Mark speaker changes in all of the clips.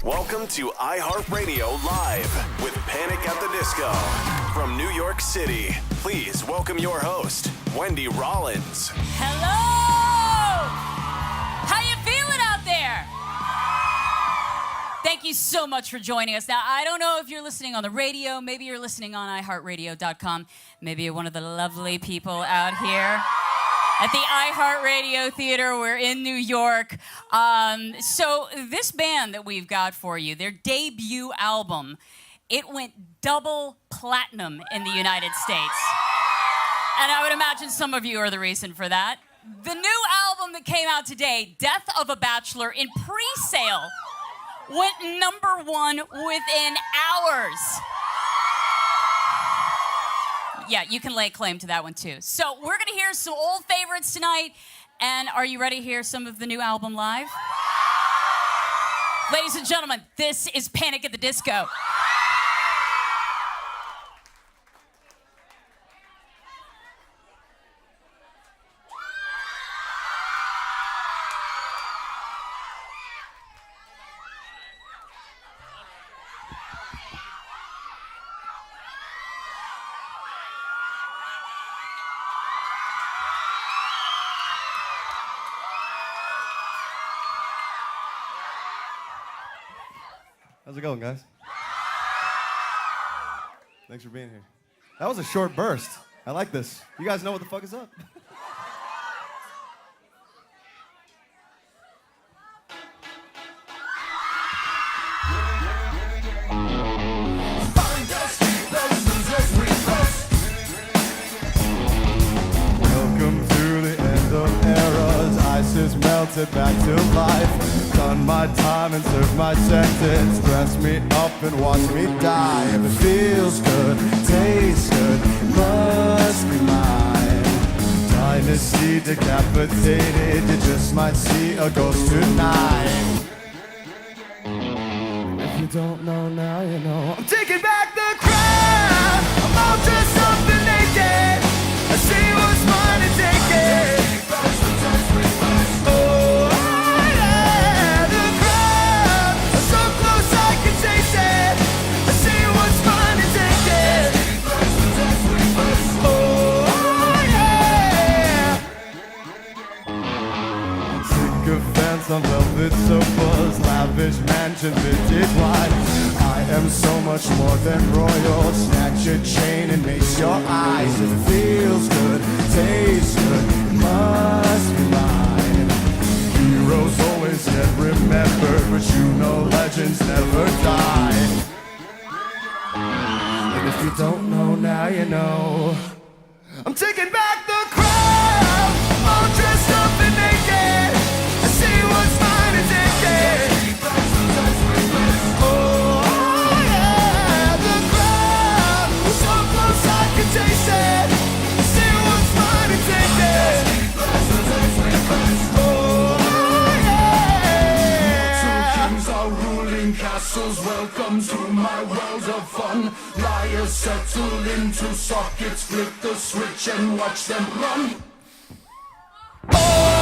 Speaker 1: Welcome to iHeartRadio Live with Panic at the Disco. From New York City, please welcome your host, Wendy Rollins.
Speaker 2: Hello! How you feeling out there? Thank you so much for joining us. Now, I don't know if you're listening on the radio. Maybe you're listening on iHeartRadio.com. Maybe you're one of the lovely people out here at the iHeartRadio Theater. We're in New York. So this band that we've got for you, their debut album, it went double platinum in the United States. And I would imagine some of you are the reason for that. The new album that came out today, Death of a Bachelor, in pre-sale, went #1 within hours. Yeah, you can lay claim to that one too. So we're gonna hear some old favorites tonight. And are you ready to hear some of the new album live? Ladies and gentlemen, this is Panic at the Disco.
Speaker 3: How's it going, guys? Thanks for being here. That was a short burst. I like this. You guys know what the fuck is up? Welcome to the end of eras. Ice is melted back to life. Done my time and served my sentence. Dress me up and watch me die. If it feels good, tastes good, must be mine. Dynasty decapitated, you just might see a ghost tonight. If you don't know now, you know. I'm taking back the crown. I'm all dressed up and naked. I see what's mine and take it. On velvet sofas, lavish mansion, vintage wine. I am so much more than royal. Snatch your chain and mace your eyes. If it feels good, tastes good, it must be mine. Heroes always get remembered, but you know legends never die. And if you don't know now, you know. I'm taking back the crown. I'm all dressed up and naked. See what's mine and take it. Oh yeah, the crowd is so close I can taste it. See what's mine and take it. Oh yeah. Two kings are ruling castles. Welcome to my world of fun. Liars settle into sockets. Flip the switch and watch them run. Oh.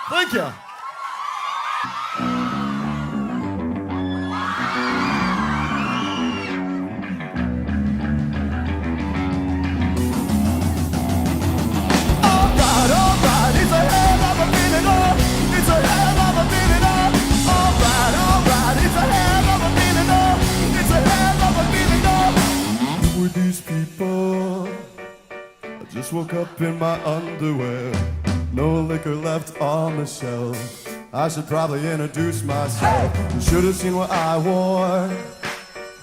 Speaker 3: Thank you. Just woke up in my underwear. No liquor left on the shelf. I should probably introduce myself. You should have seen what I wore.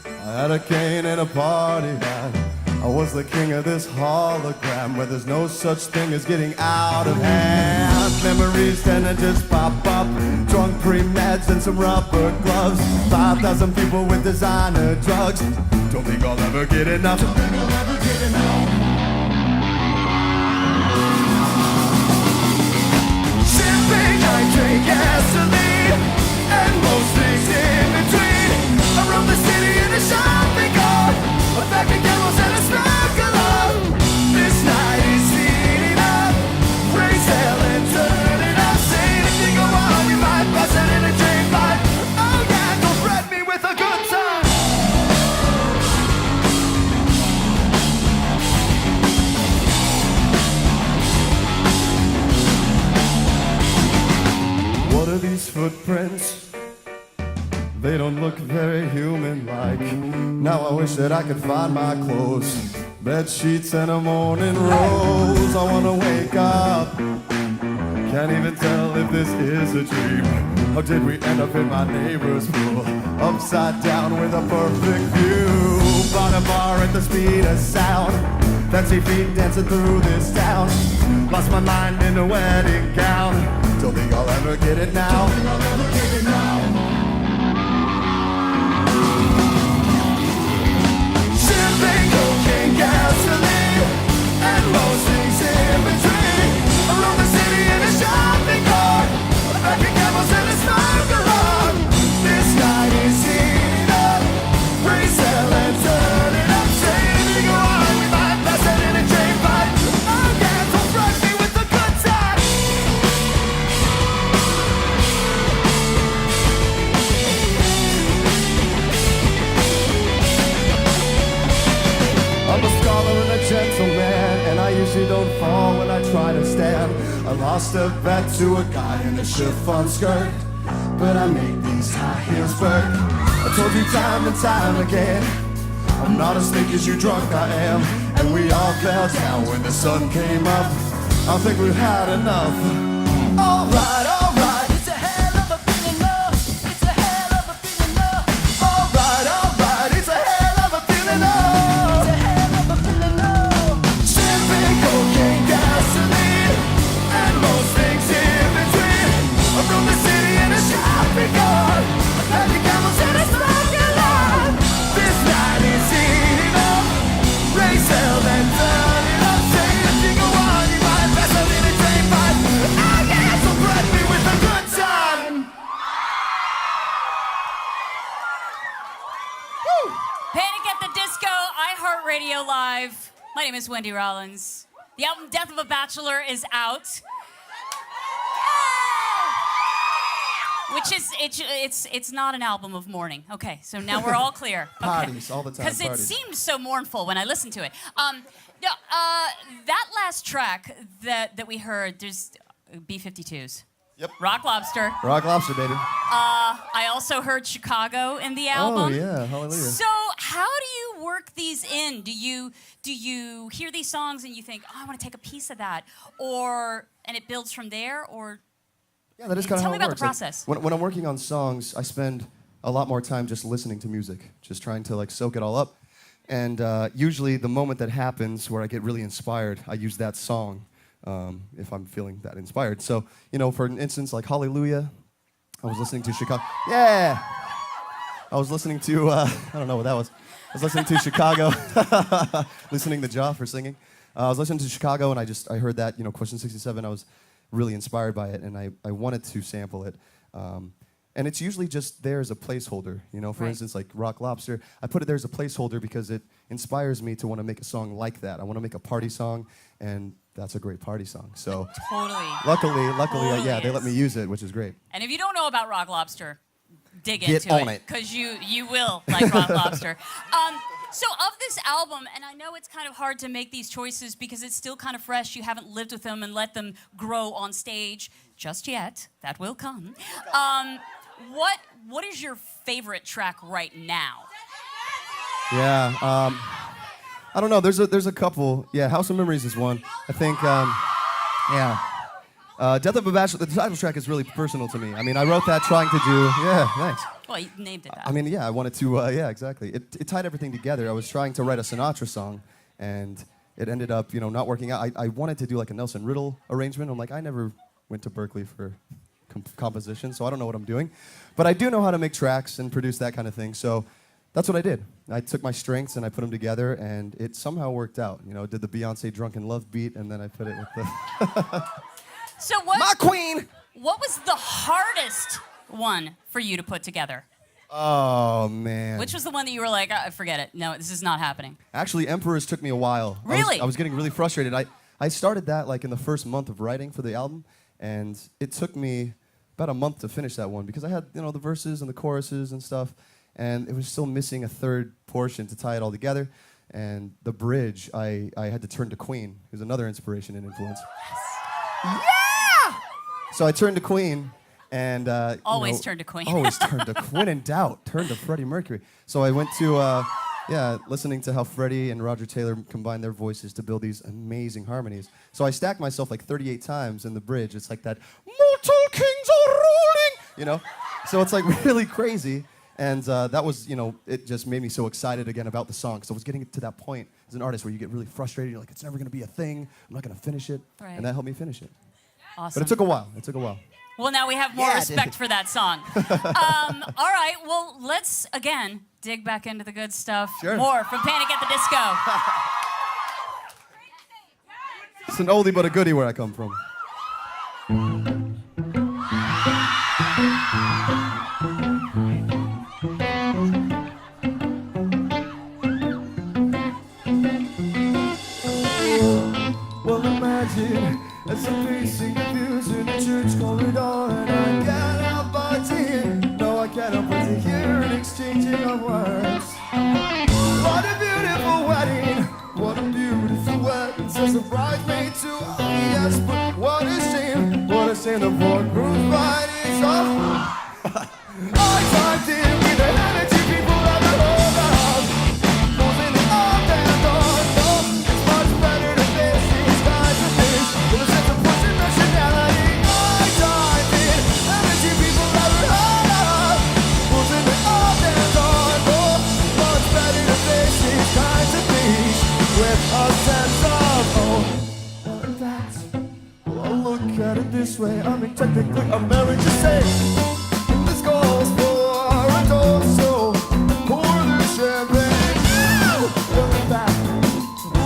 Speaker 3: I had a cane and a party hat. I was the king of this hologram where there's no such thing as getting out of hand. Memories tend to just pop up. Drunk pre-meds and some rubber gloves. 5,000 people with designer drugs. Don't think I'll ever get enough. Don't think I'll ever get enough. Sipping, I drink gasoline, and most things in between. I roam the city in a shopping cart, a pack of camels and a sparkler. This night is heating up, raise hell and turn it up. Say anything go on, we might bust it in a drain pipe. Oh yeah, don't threaten me with a good time. What are these footprints? They don't look very human-like. Now I wish that I could find my clothes, bed sheets and a morning rose. I wanna wake up, can't even tell if this is a dream. Or did we end up in my neighbor's pool, upside down with a perfect view? Bought a bar at the speed of sound, fancy feet dancing through this town. Lost my mind in a wedding gown. Don't think I'll ever get it now. Don't think I'll ever get it now. Sipping cocaine, gasoline, and most things in between. Around the city in a shopping cart, a pack of camels and a sparkler. This night is heating up, raise hell and turn it up. Say anything go on, we might pass it in a drain pipe. Oh yeah, don't rush me with the good time. I'm a scholar and a gentleman, and I usually don't fall when I try to stand. I lost a bet to a guy in a chiffon skirt, but I make these high heels work. I told you time and time again, I'm not as thick as you drunk I am. And we all fell down when the sun came up. I think we've had enough. Alright, alright, it's a hell of a feeling, love. It's a hell of a feeling, love. Alright, alright, it's a hell of a feeling, love. It's a hell of a feeling, love. Sipping cocaine, gasoline, and most things in between. I'm from the city in a shopping cart, a pack of camels and a sparkler. This night is heating up, raise hell and turn it up. Say anything go on, you might pass it in a drain pipe. I guess so threaten me with a good time.
Speaker 2: Panic at the Disco, iHeartRadio Live. My name is Wendy Rollins. The album Death of a Bachelor is out. Which is, it's not an album of mourning. Okay, so now we're all clear. Okay.
Speaker 3: Parties, all the time,
Speaker 2: Because it
Speaker 3: parties.
Speaker 2: seemed so mournful when I listened to it. That last track that we heard, there's B-52s.
Speaker 3: Yep.
Speaker 2: Rock Lobster.
Speaker 3: Rock Lobster, baby.
Speaker 2: I also heard Chicago in the album.
Speaker 3: Oh, yeah, hallelujah.
Speaker 2: So how do you work these in? Do you hear these songs and you think, oh, I want to take a piece of that, and it builds from there, or?
Speaker 3: Yeah, that is kind of
Speaker 2: Tell
Speaker 3: how
Speaker 2: me
Speaker 3: it
Speaker 2: about
Speaker 3: works.
Speaker 2: the process.
Speaker 3: Like, when I'm working on songs, I spend a lot more time just listening to music, just trying to like soak it all up. And usually the moment that happens where I get really inspired, I use that song if I'm feeling that inspired. So, you know, for instance, like Hallelujah, I was listening to Chicago. Yeah! I was listening to, I don't know what that was. I was listening to Chicago, listening to Ja for singing. I was listening to Chicago and I heard that, you know, Question 67, I was really inspired by it, and I wanted to sample it. And it's usually just there as a placeholder, you know, for instance, like Rock Lobster. I put it there as a placeholder because it inspires me to want to make a song like that. I want to make a party song, and that's a great party song. So
Speaker 2: Totally.
Speaker 3: luckily, yeah, they
Speaker 2: is.
Speaker 3: let me use it, which is great.
Speaker 2: And if you don't know about Rock Lobster, dig
Speaker 3: Get
Speaker 2: into
Speaker 3: on it.
Speaker 2: because you will like Rock Lobster. So of this album, and I know it's kind of hard to make these choices because it's still kind of fresh. You haven't lived with them and let them grow on stage just yet. That will come. What is your favorite track right now?
Speaker 3: Yeah, I don't know. There's a couple. Yeah, House of Memories is one. I think. Yeah. Death of a Bachelor, the title track is really personal to me. I mean, I wrote that trying to do, yeah, thanks.
Speaker 2: Well, you named it that.
Speaker 3: I mean, yeah, I wanted to, yeah, exactly. It tied everything together. I was trying to write a Sinatra song, and it ended up, not working out. I wanted to do like a Nelson Riddle arrangement. I'm like, I never went to Berkeley for composition, so I don't know what I'm doing. But I do know how to make tracks and produce that kind of thing, so that's what I did. I took my strengths and I put them together, and it somehow worked out. Did the Beyonce Drunken Love beat, and then I put it with the...
Speaker 2: So what?
Speaker 3: My queen!
Speaker 2: What was the hardest one for you to put together?
Speaker 3: Oh, man.
Speaker 2: Which was the one that you were like, forget it. No, this is not happening.
Speaker 3: Actually, Emperors took me a while.
Speaker 2: Really?
Speaker 3: I was getting really frustrated. I started that like in the first month of writing for the album, and it took me about a month to finish that one because I had, the verses and the choruses and stuff, and it was still missing a third portion to tie it all together. And the bridge, I had to turn to Queen, who's another inspiration and influence. Yeah! So I turned to Queen, and
Speaker 2: always turn to Queen.
Speaker 3: Always turn to Queen. When in doubt, turn to Freddie Mercury. So I went to, listening to how Freddie and Roger Taylor combined their voices to build these amazing harmonies. So I stacked myself like 38 times in the bridge. It's like that, mortal kings are ruling, So it's like really crazy. And that was, it just made me so excited again about the song. Because I was getting to that point as an artist where you get really frustrated. You're like, it's never going to be a thing. I'm not going to finish it.
Speaker 2: Right.
Speaker 3: And that helped me finish it.
Speaker 2: Awesome.
Speaker 3: But it took a while.
Speaker 2: Well, now we have more respect for that song. All right, well, let's, again, dig back into the good stuff.
Speaker 3: Sure.
Speaker 2: More from Panic at the Disco.
Speaker 3: It's an oldie but a goodie where I come from. Well, imagine as I'm facing abuse in a church corridor, and I can't help but to hear. No, I can't help but to hear an exchanging of words. What a beautiful wedding! What a beautiful wedding! Says a bridesmaid to oh yes, but what a shame! What a shame the boardroom's bride is off. I typed in with the energy people ever heard of. Goes in the all damn door. No, it's much better to face these kinds of things. With a sense of push and nationality. I typed in energy people ever heard of. Goes in the all damn door. No, much better to face these kinds of things. With a sense of well, in fact, well, I'll look at it this way. I mean, technically, I'm married to say. Goes for a torso, pour the champagne. Well, in fact,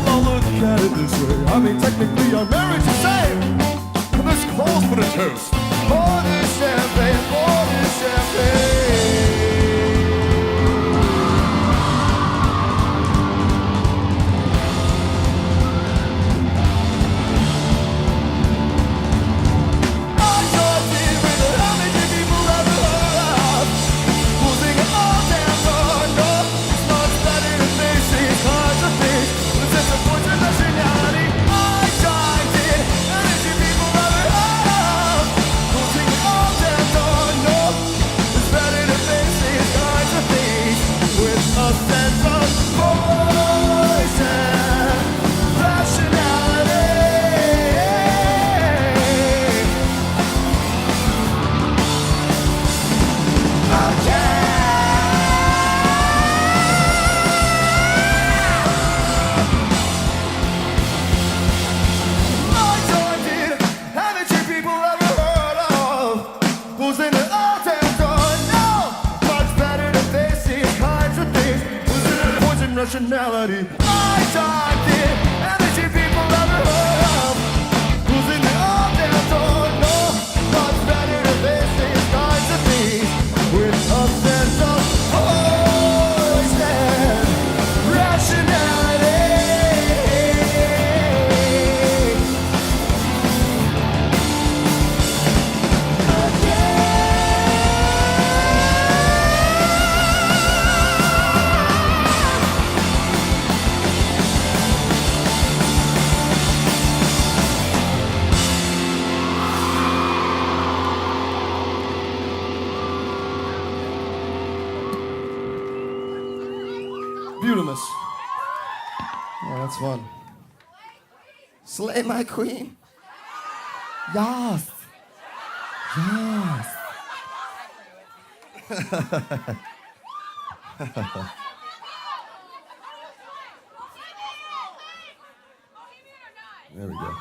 Speaker 3: I'll look at it this way. I mean, technically, I'm married to say. This calls for a toast. Pour the champagne, pour the champagne. Nationality. I typed in energy people ever heard of. Who's in the all damn door? No, much better to face these kinds of things with a sense of poise and rationality. Beautimus. Oh, that's fun. Slay my queen. Yes. Yes. There we go.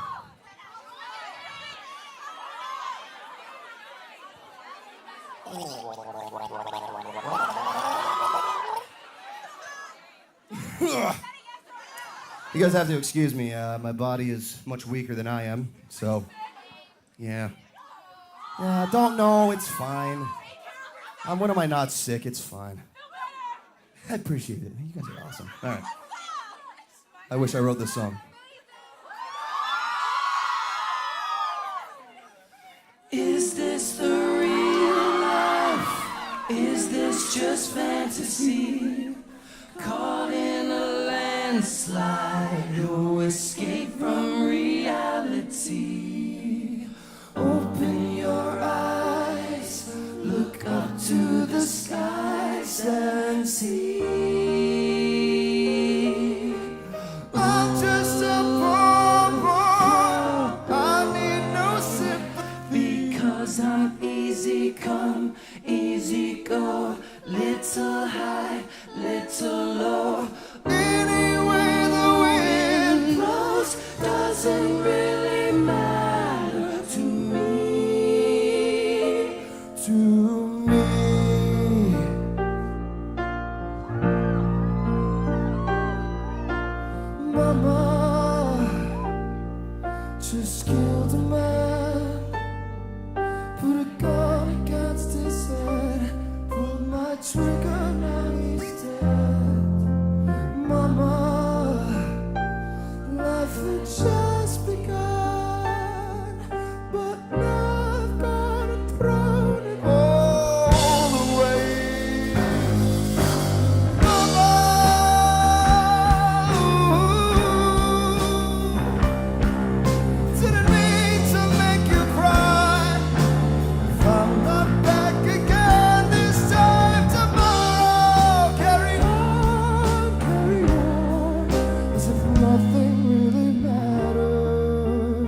Speaker 3: You guys have to excuse me. My body is much weaker than I am, so yeah. Yeah, don't know. It's fine. When am I not sick? It's fine. I appreciate it. You guys are awesome. All right. I wish I wrote this song.
Speaker 4: Is this the real life? Is this just fantasy? Caught in a landslide, no escape from reality. Open your eyes, look up to the skies and see.
Speaker 3: I'm just a poor boy. I need no sympathy.
Speaker 4: Because I'm easy come, easy go, little high, little low.
Speaker 3: Any way the wind
Speaker 4: Blows doesn't really matter to me.
Speaker 3: to me. Mama just killed a man. Put a gun against his head. Pulled my trigger, now he's dead. Mama, life had just begun, but now I've got it thrown it all away. Mama, didn't mean to make you cry. I'm not back again this time tomorrow. Carry on, as if nothing really matters.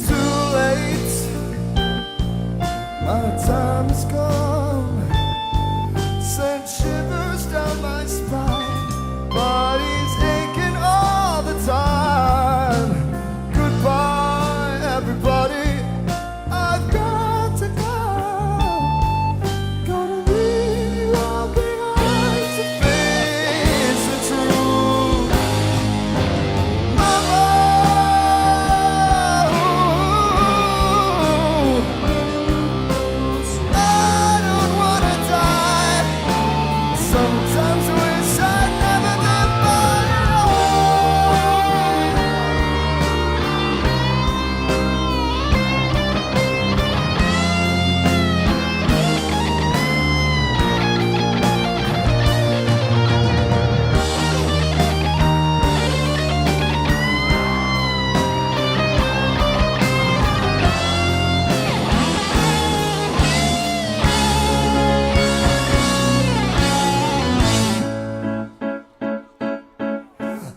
Speaker 3: Too late, my time is gone. Sent shivers down my spine. Body's aching all the time. Goodbye, everybody. I've got to go. Gonna leave you all behind to face the truth. Mama, I don't wanna die. Sometimes I wish I'd never been born at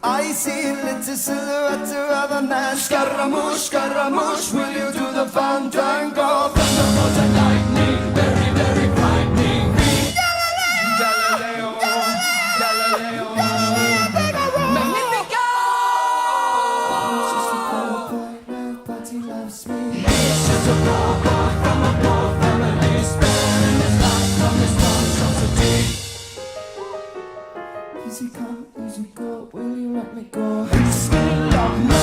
Speaker 3: I see a little silhouette of a man. Scaramouche, Scaramouche, will you do the fandango?
Speaker 4: Thunderbolt and lightning, very, very frightening. Galileo, Galileo, Magnifico!
Speaker 3: Just a poor boy, but he loves me.
Speaker 4: He's just a poor boy from a poor family, sparing his life from his monstrosity.
Speaker 3: Easy come, easy go, will you let me go?
Speaker 4: Bismillah, no,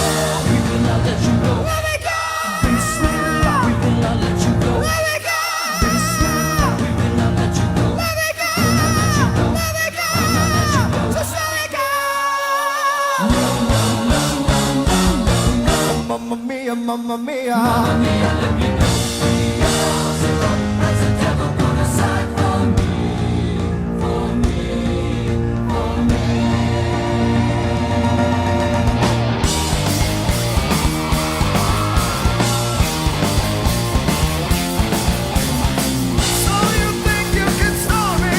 Speaker 4: we will not let you go.
Speaker 3: Let me go!
Speaker 4: Bismillah, we will not let you go.
Speaker 3: Let me go!
Speaker 4: Bismillah, we will not let you go.
Speaker 3: Let me go!
Speaker 4: We'll not let you go.
Speaker 3: Let me go!
Speaker 4: We'll not let you go.
Speaker 3: Just let me go!
Speaker 4: No, no, no, no, no, no, no.
Speaker 3: Mamma mia, mamma mia.
Speaker 4: Mamma mia, let me go. Zero, as the devil put aside for me, for me, for me.
Speaker 3: So you think you can stop me?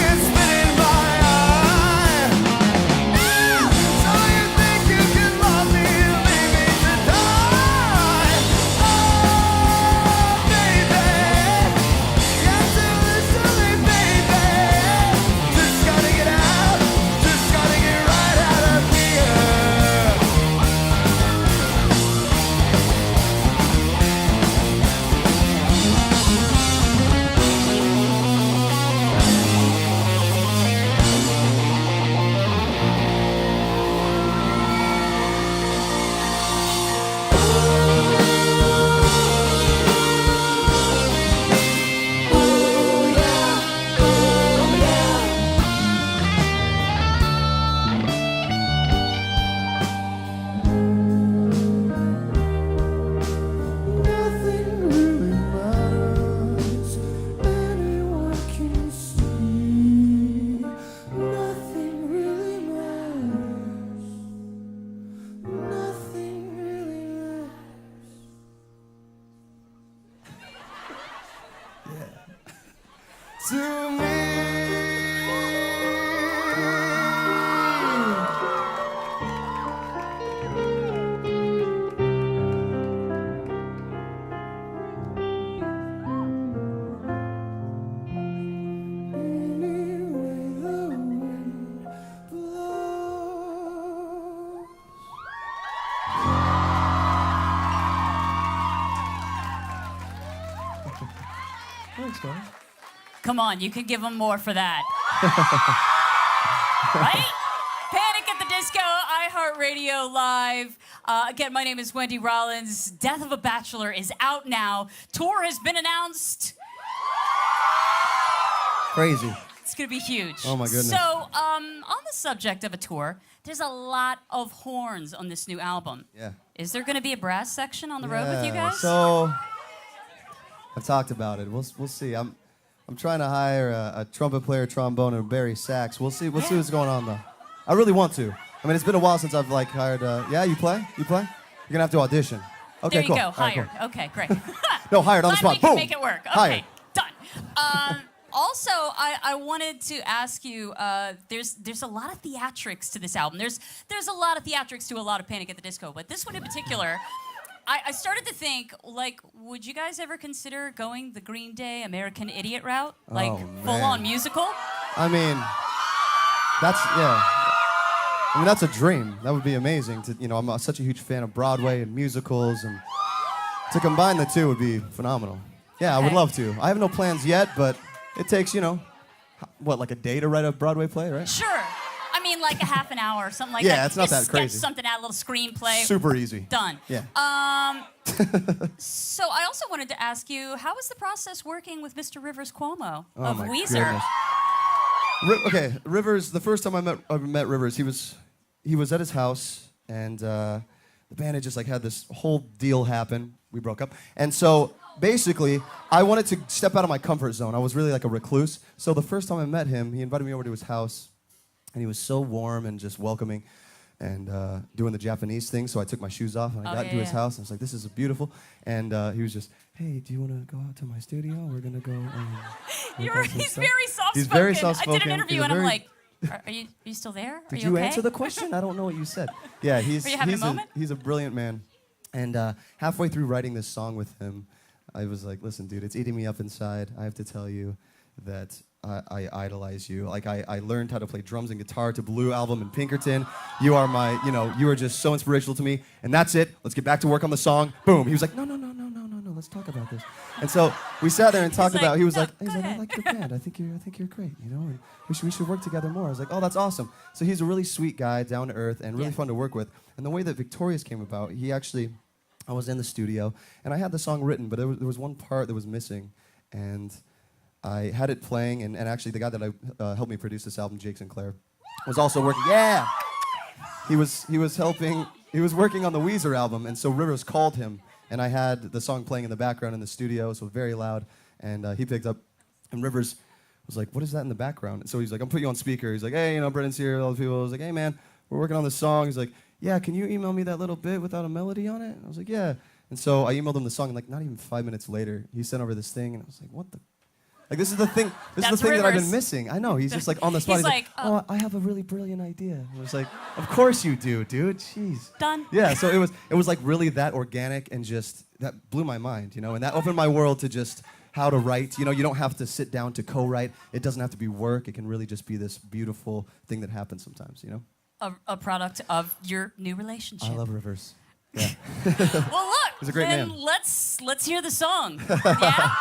Speaker 3: to me. Thanks, guys.
Speaker 2: Come on, you can give them more for that. Right? Panic at the Disco, iHeartRadio Live. Again, my name is Wendy Rollins. Death of a Bachelor is out now. Tour has been announced.
Speaker 3: Crazy.
Speaker 2: It's going to be huge.
Speaker 3: Oh, my goodness.
Speaker 2: So, on the subject of a tour, there's a lot of horns on this new album.
Speaker 3: Yeah.
Speaker 2: Is there going to be a brass section on the road with you guys?
Speaker 3: So I've talked about it. We'll see. I'm trying to hire a trumpet player, trombone, and a bari sax. We'll see what's going on though. I really want to. I mean, it's been a while since I've like hired. Yeah, you play? You play? You're gonna have to audition. Okay,
Speaker 2: there you
Speaker 3: cool.
Speaker 2: go.
Speaker 3: All right,
Speaker 2: Hired.
Speaker 3: cool.
Speaker 2: Okay, great.
Speaker 3: No, hired on the
Speaker 2: Glad
Speaker 3: spot.
Speaker 2: we can
Speaker 3: Boom.
Speaker 2: make it work. Okay,
Speaker 3: Hired.
Speaker 2: done. Also, I wanted to ask you. There's a lot of theatrics to this album. There's a lot of theatrics to a lot of Panic at the Disco, but this one in particular. I started to think, like, would you guys ever consider going the Green Day American Idiot route? Like, full-on musical?
Speaker 3: I mean, that's a dream. That would be amazing. I'm such a huge fan of Broadway and musicals, and to combine the two would be phenomenal. Yeah, I would love to. I have no plans yet, but it takes, like a day to write a Broadway play, right?
Speaker 2: Sure. I mean, like a half an hour or something like that.
Speaker 3: Yeah, it's not
Speaker 2: Just
Speaker 3: that crazy.
Speaker 2: Sketch something out, a little screenplay.
Speaker 3: Super easy.
Speaker 2: Done.
Speaker 3: Yeah.
Speaker 2: So I also wanted to ask you, how was the process working with Mr. Rivers Cuomo of
Speaker 3: my
Speaker 2: Weezer?
Speaker 3: goodness. Okay, Rivers. The first time I met Rivers, he was at his house, and the band had just like had this whole deal happen. We broke up, and so basically, I wanted to step out of my comfort zone. I was really like a recluse. So the first time I met him, he invited me over to his house, and he was so warm and just welcoming, and doing the Japanese thing. So I took my shoes off, and I got into his house, and I was like, "This is beautiful." And he was just, "Hey, do you want to go out to my studio? We're gonna go."
Speaker 2: He's very soft-spoken.
Speaker 3: He's very soft-spoken.
Speaker 2: I did an interview,
Speaker 3: He's
Speaker 2: and I'm
Speaker 3: very-
Speaker 2: like, are you still there? Are
Speaker 3: Did
Speaker 2: you
Speaker 3: you
Speaker 2: okay?
Speaker 3: answer the question? I don't know what you said. Yeah, he's
Speaker 2: Are you having a moment?
Speaker 3: He's a brilliant man. And halfway through writing this song with him, I was like, "Listen, dude, it's eating me up inside. I have to tell you that I idolize you. Like, I learned how to play drums and guitar to Blue Album and Pinkerton. You are you are just so inspirational to me. And that's it. Let's get back to work on the song." Boom. He was like, no. Let's talk about this. And so we sat there and talked about. He was like, "I like your band. I think you're great. And we should work together more." I was like, "Oh, that's awesome." So he's a really sweet guy, down to earth, and really fun to work with. And the way that Victorious came about, I was in the studio, and I had the song written, but there was one part that was missing, and I had it playing, and actually the guy that helped me produce this album, Jake Sinclair, was also working. Yeah, he was working on the Weezer album, and so Rivers called him, and I had the song playing in the background in the studio, so very loud, and he picked up, and Rivers was like, "What is that in the background?" And so he's like, "I'm putting you on speaker." He's like, "Hey, Brendan's here, all the people." I was like, "Hey, man, we're working on this song." He's like, "Yeah, can you email me that little bit without a melody on it?" And I was like, "Yeah." And so I emailed him the song, and like not even 5 minutes later, he sent over this thing, and I was like, "What the?" Like, this is the thing. This is the thing that I've been missing. I know. He's just like on the spot.
Speaker 2: He's like,
Speaker 3: "Oh, I have a really brilliant idea." And I was like, "Of course you do, dude. Jeez."
Speaker 2: Done.
Speaker 3: Yeah. So it was like really that organic, and just that blew my mind, and that opened my world to just how to write. You don't have to sit down to co-write. It doesn't have to be work. It can really just be this beautiful thing that happens sometimes.
Speaker 2: A product of your new relationship.
Speaker 3: I love Rivers. Yeah.
Speaker 2: Well, look.
Speaker 3: He's a great
Speaker 2: then
Speaker 3: man.
Speaker 2: Let's hear the song. Yeah.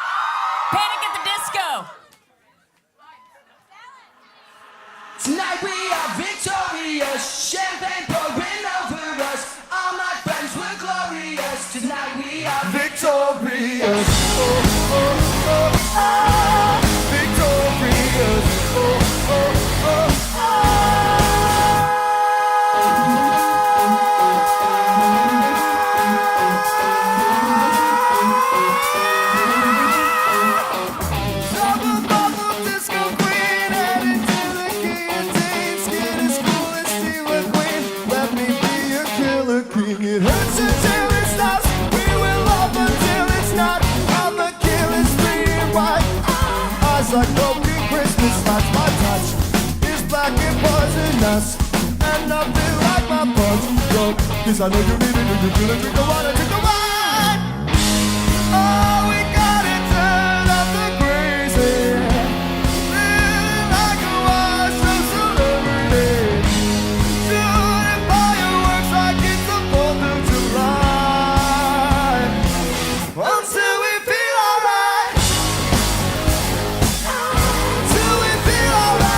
Speaker 2: Panic at the Disco.
Speaker 4: Tonight we are victorious, champagne pouring over us. All my friends were glorious. Tonight we are
Speaker 3: Victorious. Oh, oh, oh, ah. Victorious. Oh, oh, oh, ah. Double bubble disco queen, headed to the guillotine. Skin as cool as steel and queen. Let me be your killer king. It hurts until it stops. We will love until it's not. I'm the killer's bleeding white. Eyes like bubble poisonous, and nothing like my punch drunk. 'Cause I know you need it, you feel it, drink the water, drink the wine. Oh, we gotta turn up the crazy, living like a washed-up celebrity, shooting fireworks like it's the 4th of July, until we feel alright, till we feel alright.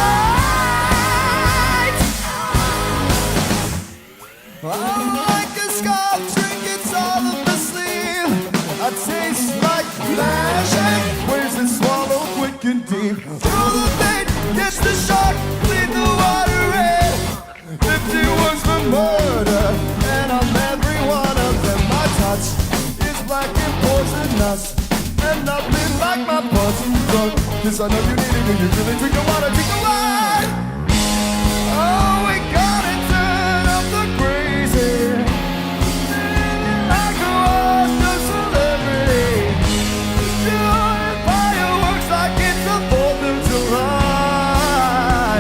Speaker 3: I'm like a scarf, trinkets all up the sleeve. I taste like magic, waves that swallow quick and deep. Throw the bait, catch the shark, bleed the water red. 50 words for murder, and on every one of them my touch is black and poisonous, and nothing like my poison drug. 'Cause I know you need it, and you really drink the water, drink the wine. Oh, we gotta turn up the crazy, like a washed-up celebrity, shooting fireworks like it's the 4th of July.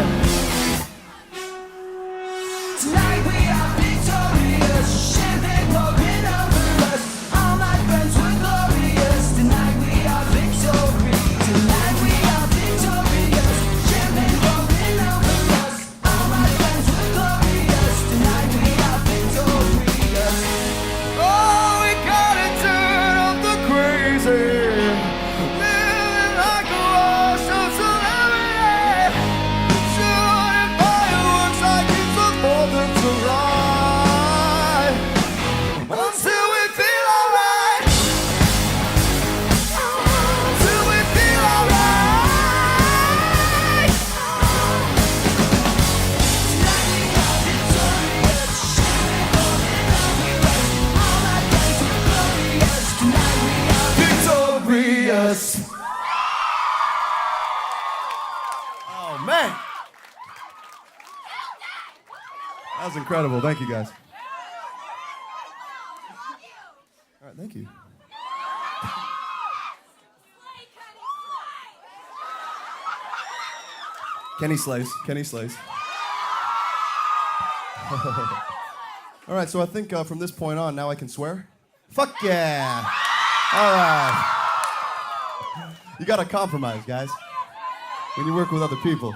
Speaker 4: Tonight we are victorious, champagne pouring over us. All my friends were glorious. Tonight we are victorious. Tonight we are victorious, champagne pouring over us. All my friends were glorious. Tonight we are victorious.
Speaker 3: Oh, we gotta turn up the crazy, living like a washed-up celebrity, shooting fireworks like it's the 4th of July, until we feel alright, till we feel alright.
Speaker 4: Tonight we are victorious, champagne pouring over us. All my friends were glorious. Tonight we are
Speaker 3: Victorious. Oh, man. That was incredible. Thank you, guys. All right, thank you. Kenny slays. Kenny slays. All right, so I think from this point on, now I can swear. Fuck yeah. All right. You gotta compromise, guys, when you work with other people.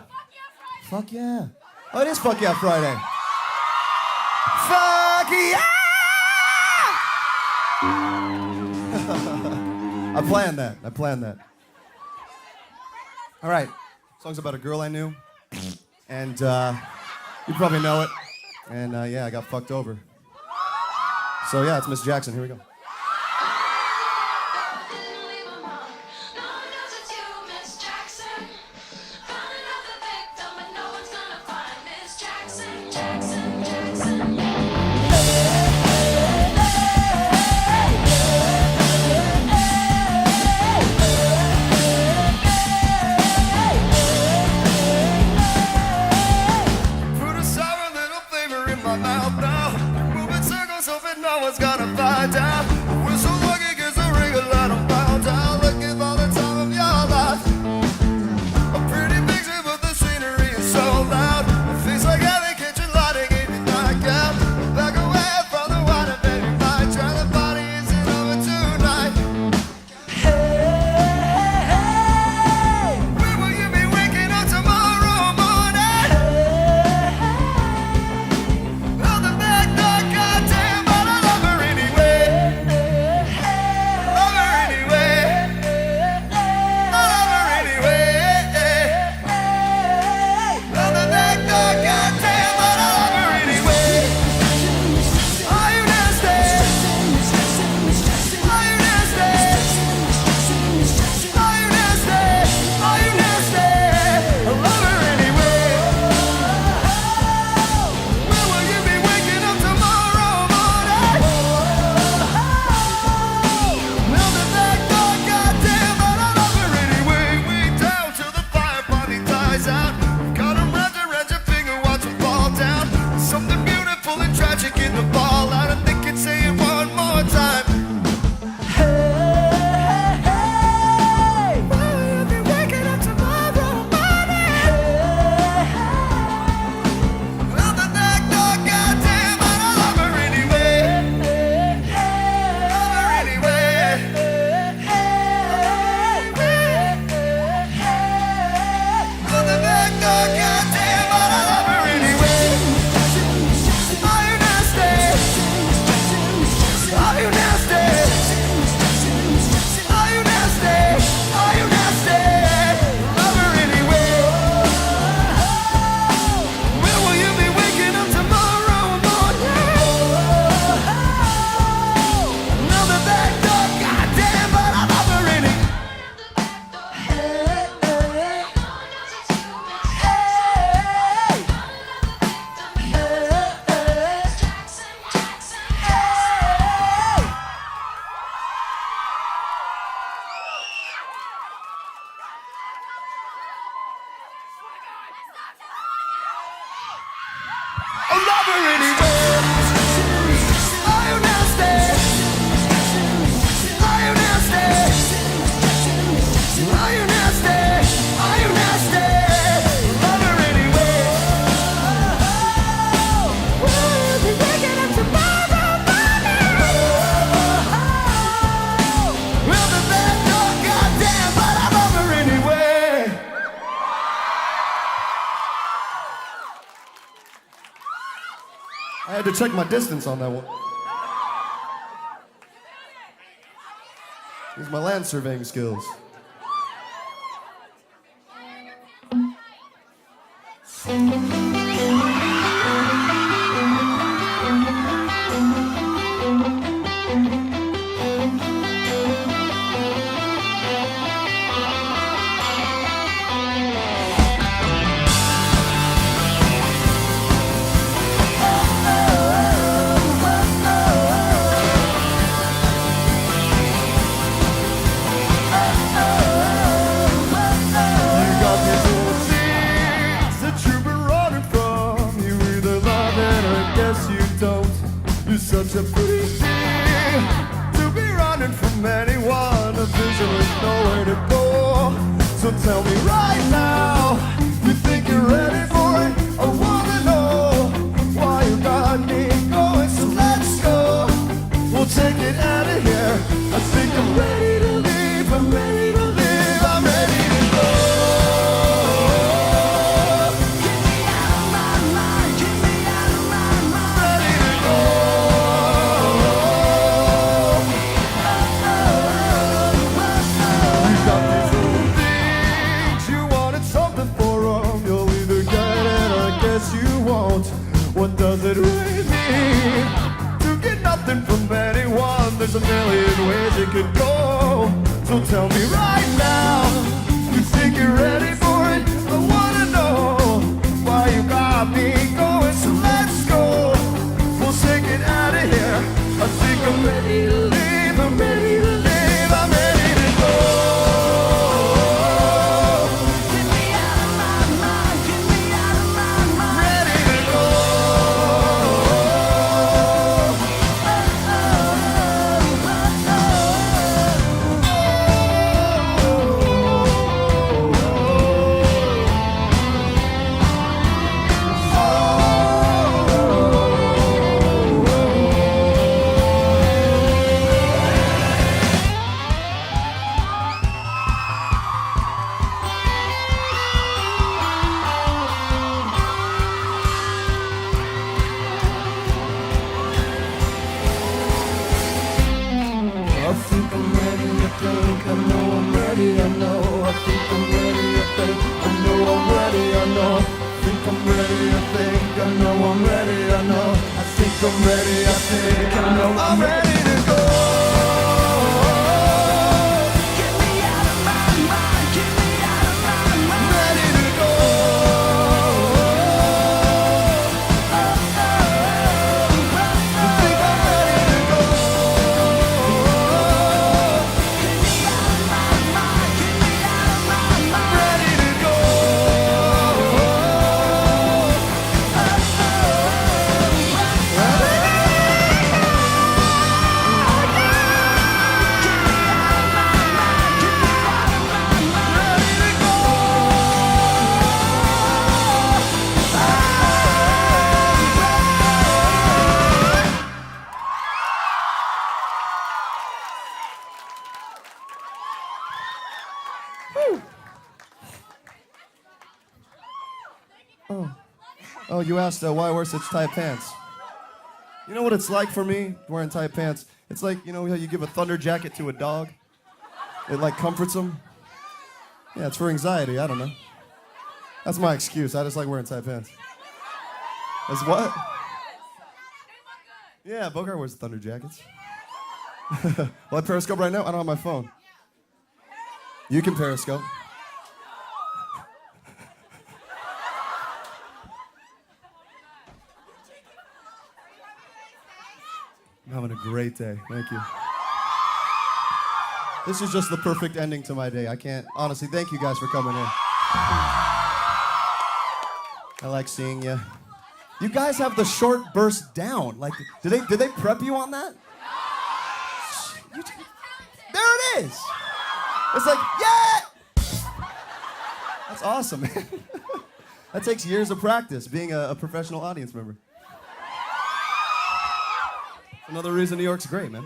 Speaker 3: Fuck yeah. Oh, it is Fuck Yeah Friday. Fuck yeah! I planned that. All right. Song's about a girl I knew. And you probably know it. And yeah, I got fucked over. So yeah, it's Miss Jackson. Here we go. Put a sour little flavor in my mouth now. Moving circles, hoping no one's gonna find out. We're so lucky 'cause the ring a lot of pounds out. Looking for the time of your life. A pretty picture, but the scenery is so loud. It feels like having kitchen lighting in the knockout. Back away from the wine and baby night. Try the party isn't over tonight. When will you be waking up tomorrow morning? Out the back door, goddamn, but I love her anyway. to check my distance on that one. Use my land surveying skills. Such a pretty thing to be running from anyone. A vision with nowhere to go. So tell me right now, you think you're ready for it? I wanna know why you got me going. So let's go. We'll take it out of here. I think I'm ready to leave. I'm ready to live. I'm ready to go. Get me out of my mind. Get me out of my mind. Ready to go. What does it really mean to get nothing from anyone? There's a million ways it could go. So tell me right now, you think you're ready for it? I wanna know why you got me going. So let's go. We'll take it out of here. I think I'm ready to leave. I'm ready to leave. I'm ready to go. Get me out of my mind. Get me out of my mind. Ready to go. I think I'm ready, I think I know I'm ready, I know. I think I'm ready, I think I know I'm ready, I know. I think I'm ready, I think I know I'm ready, I know. I think I'm ready, I think I know I'm ready to go. Get me out of my mind, get me out of my mind. Ready to go. I think I'm ready to go. Oh, you asked why I wear such tight pants. You know what it's like for me wearing tight pants? It's like, you know how you give a thunder jacket to a dog? It like comforts him? Yeah, it's for anxiety, I don't know. That's my excuse, I just like wearing tight pants. As what? Yeah, Bogart wears thunder jackets. Well, I Periscope right now? I don't have my phone. You can Periscope. I'm having a great day. Thank you. This is just the perfect ending to my day. I can't, honestly, thank you guys for coming in. I like seeing you. You guys have the short burst down. Like, did they prep you on that? There it is. It's like, yeah! That's awesome, man. That takes years of practice, being a professional audience member. Another reason New York's great, man.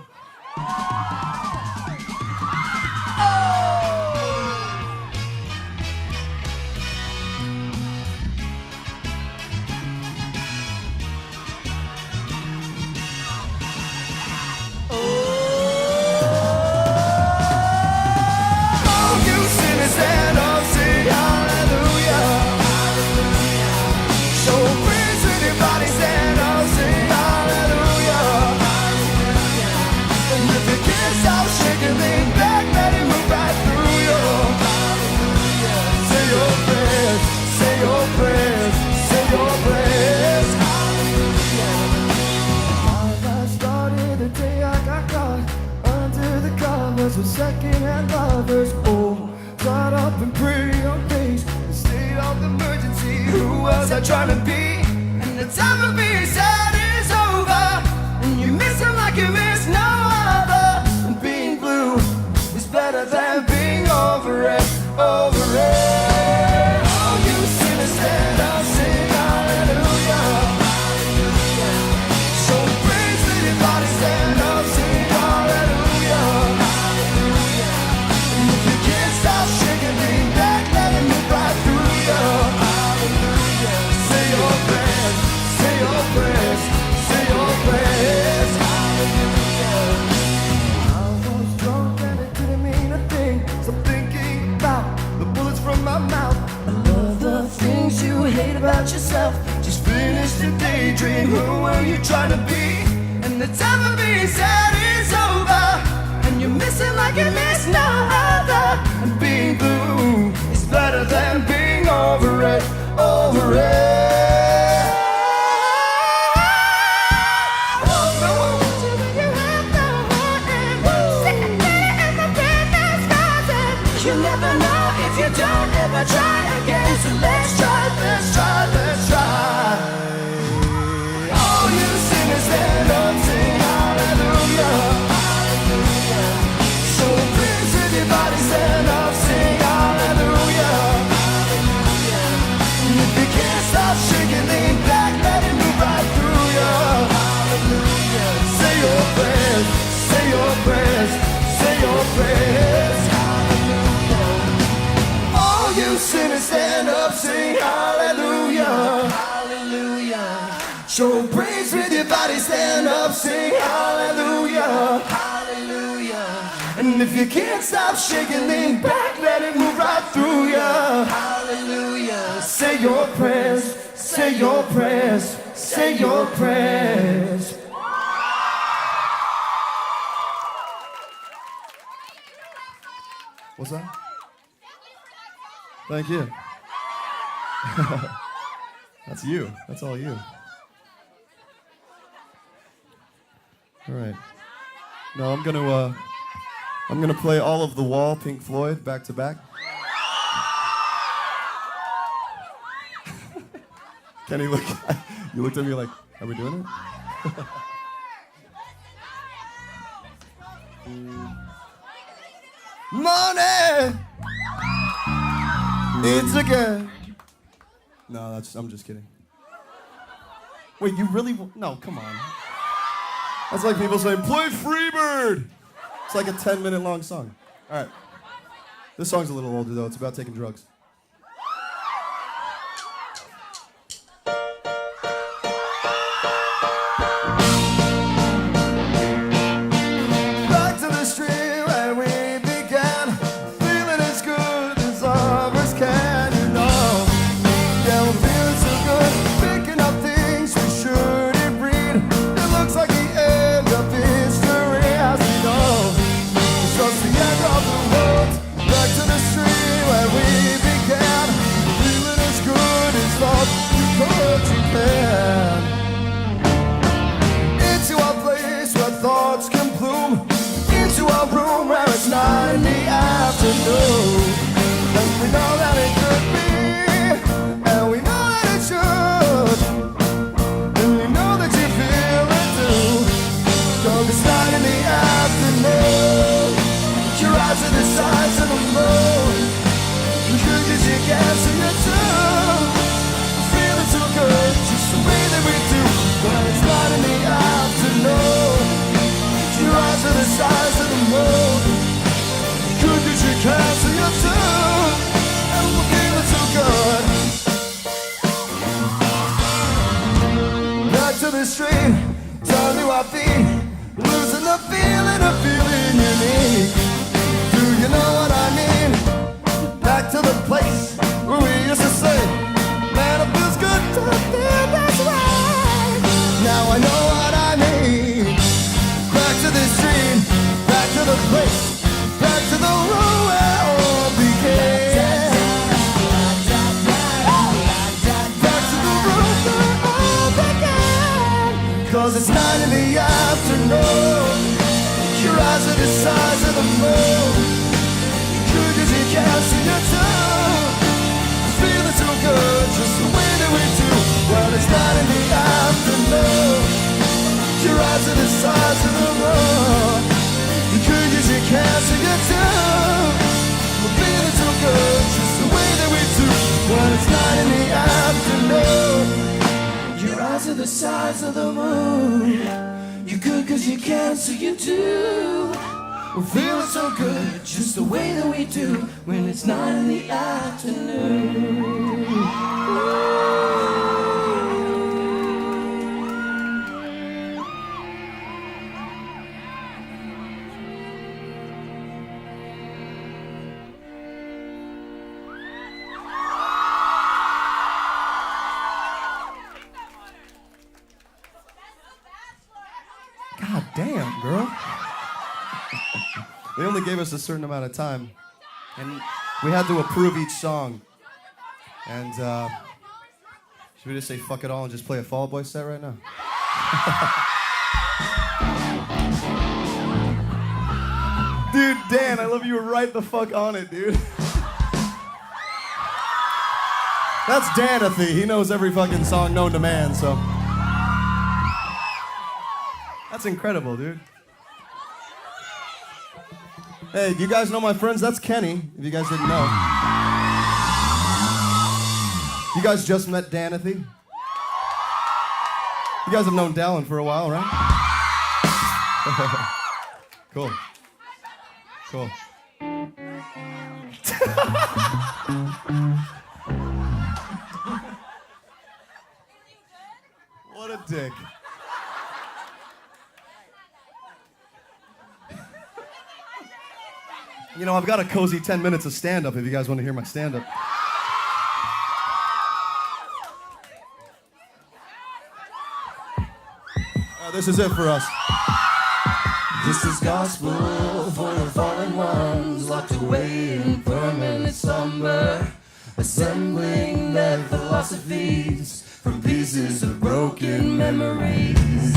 Speaker 3: drivers, oh, caught up in pretty on pace. The state of emergency, who was I trying to be? And the time of being sad is over, and you miss him like you miss no other. And being blue is better than being over it, over it. Oh, you sinners, stand up, sing hallelujah. So praise with your body, stand up, sing hallelujah. And if you can't stop shaking, lean back, let it move right through you. Hallelujah. Say your prayers, say your prayers, say your prayers. Hallelujah. I was drunk and it didn't mean a thing. So I'm thinking about the bullets from my mouth. I love the things you hate about yourself. Just finish the daydream. Who were you trying to be? And the time of being sad is over, and you miss it like you miss no other. And being blue is better than being over it, over it. Oh, no. You never know if you don't ever try again. So let's try, let's try, let's try. All you singers stand up, sing hallelujah, hallelujah. So please with your body stand up, sing hallelujah, hallelujah. And if you can't stop shaking, lean back, let it move right through you. Hallelujah. Say your prayers, say your prayers, say your prayers. You sinners stand up, sing hallelujah, hallelujah. Show praise with your body, stand up, sing hallelujah, hallelujah. And if you can't stop shaking, lean back, let it move right through you. Hallelujah. Say your prayers, say your prayers, say your prayers. What's that? Thank you. That's you. That's all you. All right. No, I'm gonna play all of The Wall, Pink Floyd, back to back. Kenny, look. You looked at me like, are we doing it? Money. It's a girl. No, I'm just kidding. Wait, you really? No, come on. That's like people saying, play Freebird. It's like a 10-minute long song. All right. This song's a little older, though. It's about taking drugs. Back to the street where we began, feeling as good as lovers can, you know. Yeah, we're feeling so good, picking up things we shouldn't read. It looks like the end of history as we know. It's just the end of the world. Back to the street where we began, feeling as good as love you could, you can. Into our place where thoughts can bloom, into our room where it's 9 in the afternoon. And we know that it could be, and we know that it should, and we know that you feel it too. 'Cause it's 9 in the afternoon, your eyes are the size of the moon. You could use your gas and your too. Feeling so good, just the way that we do. When it's 9 in the afternoon, your eyes are the size of the moon. You could use your gas and your too. And we're feeling so good. Back to the street, down to our feet, losing the feeling of feeling unique. Do you know what I mean? Back to the place where we used to say, man, it feels good to feel this way. Now I know what I mean. Back to the street, back to the place, back to the room where all began. Back to the room where all began. 'Cause it's 9 in the afternoon, your eyes are the size of the moon. You can see you too. Feeling so good, just the way that we do. Well, it's not in the afternoon. Your eyes are the size of the moon. You could use your can't see you too. We're feeling so good, just the way that we do. Well, it's not in the afternoon. Your eyes are the size of the moon. You could cause you can't, so you do. We're feeling so good, just the way that we do. When it's not in the afternoon. God damn, girl. They only gave us a certain amount of time, and we had to approve each song. And should we just say fuck it all and just play a Fall Out Boy set right now? Dude, Dan, I love you. Were right the fuck on it, dude. That's Danathy. He knows every fucking song known to man, so. That's incredible, dude. Hey, do you guys know my friends? That's Kenny, if you guys didn't know. You guys just met Danathy? You guys have known Dallin for a while, right? Cool. Cool. What a dick. You know, I've got a cozy 10 minutes of stand-up if you guys want to hear my stand-up. This is it for us. This is gospel for the fallen ones, locked away in permanent slumber, assembling their philosophies from pieces of broken memories.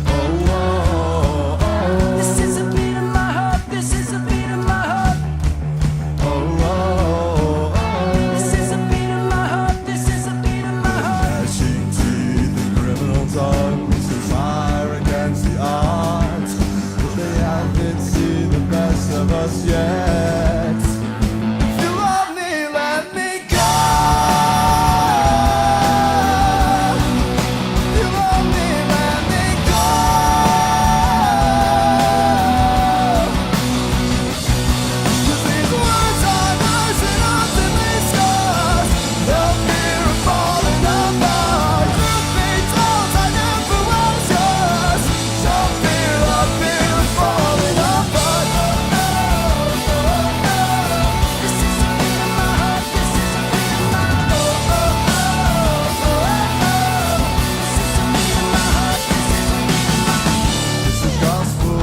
Speaker 3: Oh, oh, oh. This is a beat of my heart, this is a beat of my heart. Oh, oh, oh. This is a beat of my heart, this is a beat of my heart. Gnashing teeth and criminal tongues conspire against the odds, but they haven't seen the best of us yet. If you love me, let me go. If you love me, let me go. 'Cause these words are nice and often discussed. The fear of falling apart. Truth be told, I never was yours. So fear of falling apart. This is a beat of my heart. This is a beat of my heart. This is a beat of my heart. This is gospel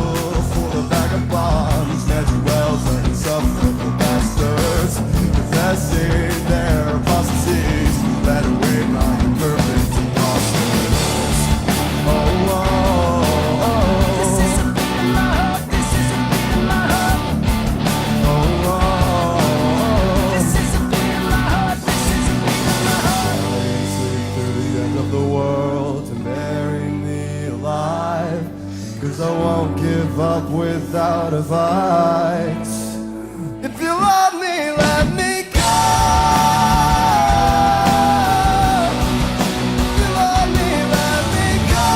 Speaker 3: for the vagabonds, Ne'er-do-wells and insufferable bastards, possessing their apostasies that await my imperfect imposters. Oh, oh, oh. This is a beat of my heart. This is a beat of my heart. Oh, oh, oh. This is a beat of my heart. This is a beat of my heart. Sleep through the end of the world to bury me alive, 'cause I won't give up without a fight. If you love me, let me go. If you love me, let me go.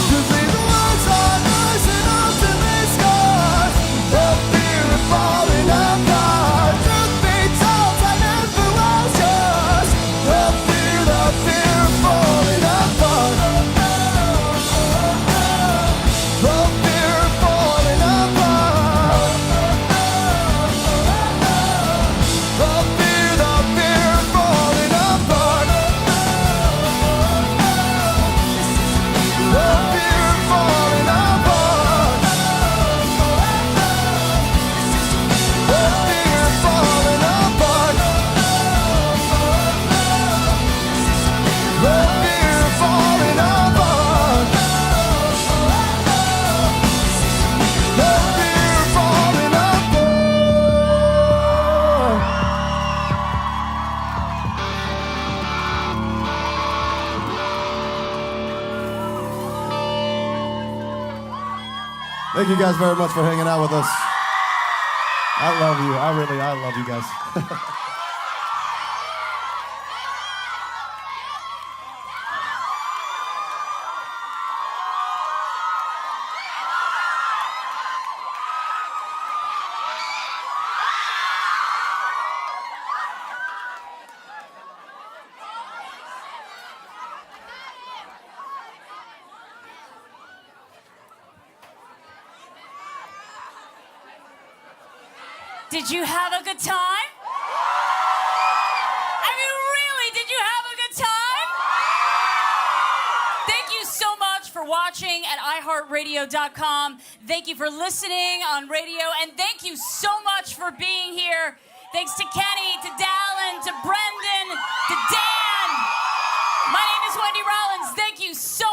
Speaker 3: 'Cause these words are nice and often discussed. The fear of falling apart. Truth be told, I never was yours. The fear of falling apart. Thank you guys very much for hanging out with us. I love you. I love you guys.
Speaker 2: Did you have a good time? I mean, really, did you have a good time? Thank you so much for watching at iHeartRadio.com. Thank you for listening on radio, and thank you so much for being here. Thanks to Kenny, to Dallin, to Brendan, to Dan. My name is Wendy Rollins. Thank you so